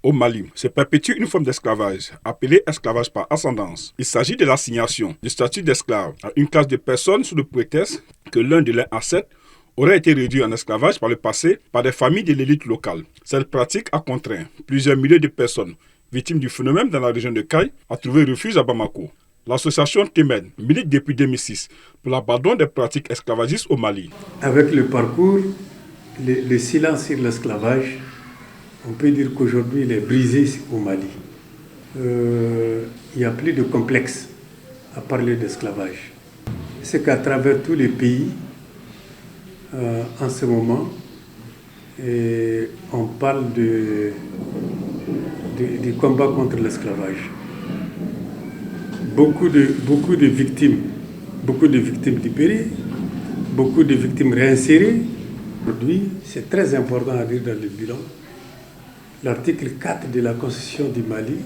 Au Mali, se perpétue une forme d'esclavage, appelée esclavage par ascendance. Il s'agit de l'assignation du statut d'esclave à une classe de personnes sous le prétexte que l'un de leurs ancêtres aurait été réduit en esclavage par le passé par des familles de l'élite locale. Cette pratique a contraint plusieurs milliers de personnes victimes du phénomène dans la région de Kayes à trouver refuge à Bamako. L'association Temed milite depuis 2006 pour l'abandon des pratiques esclavagistes au Mali. Avec le parcours, le silence sur l'esclavage, on peut dire qu'aujourd'hui il est brisé au Mali. Il n'y a plus de complexe à parler d'esclavage. C'est qu'à travers tous les pays, en ce moment, on parle du combat contre l'esclavage. Beaucoup de victimes libérées, beaucoup de victimes réinsérées. Aujourd'hui, c'est très important à dire dans le bilan. L'article 4 de la Constitution du Mali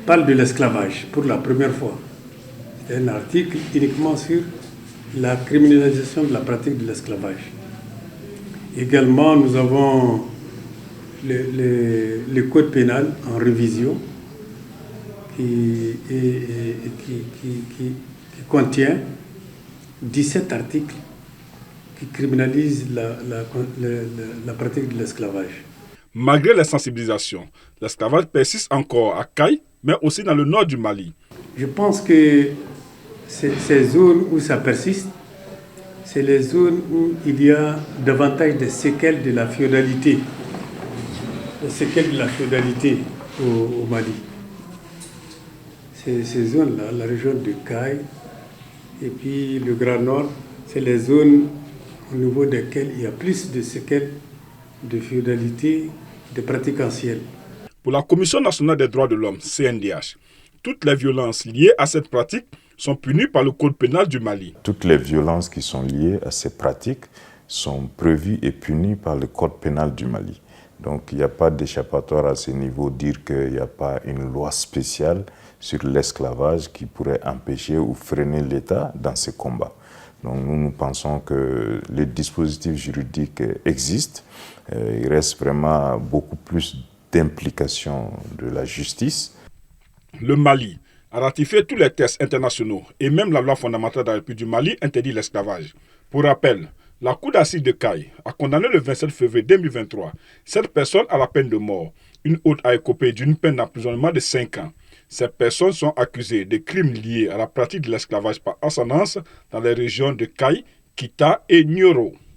parle de l'esclavage pour la première fois. C'est un article uniquement sur la criminalisation de la pratique de l'esclavage. Également, nous avons le code pénal en révision qui contient 17 articles qui criminalisent la pratique de l'esclavage. Malgré les sensibilisations, l'esclavage persiste encore à Kayes, mais aussi dans le nord du Mali. Je pense que ces zones où ça persiste, c'est les zones où il y a davantage de séquelles de la féodalité. Les séquelles de la féodalité au Mali. Ces zones-là, la région de Kayes et puis le Grand Nord, c'est les zones au niveau desquelles il y a plus de séquelles de féodalité, de pratiques anciennes. Pour la Commission nationale des droits de l'homme, CNDH, toutes les violences liées à cette pratique sont punies par le code pénal du Mali. Toutes les violences qui sont liées à ces pratiques sont prévues et punies par le code pénal du Mali. Donc il n'y a pas d'échappatoire à ce niveau, dire qu'il n'y a pas une loi spéciale sur l'esclavage qui pourrait empêcher ou freiner l'État dans ces combats. Donc nous pensons que les dispositifs juridiques existent. Il reste vraiment beaucoup plus d'implication de la justice. Le Mali a ratifié tous les textes internationaux et même la loi fondamentale de la République du Mali interdit l'esclavage. Pour rappel, la Cour d'assises de Kayes a condamné le 27 février 2023 cette personne à la peine de mort. Une autre a écopé d'une peine d'emprisonnement de 5 ans. Ces personnes sont accusées de crimes liés à la pratique de l'esclavage par ascendance dans les régions de Kayes, Kita et Nioro.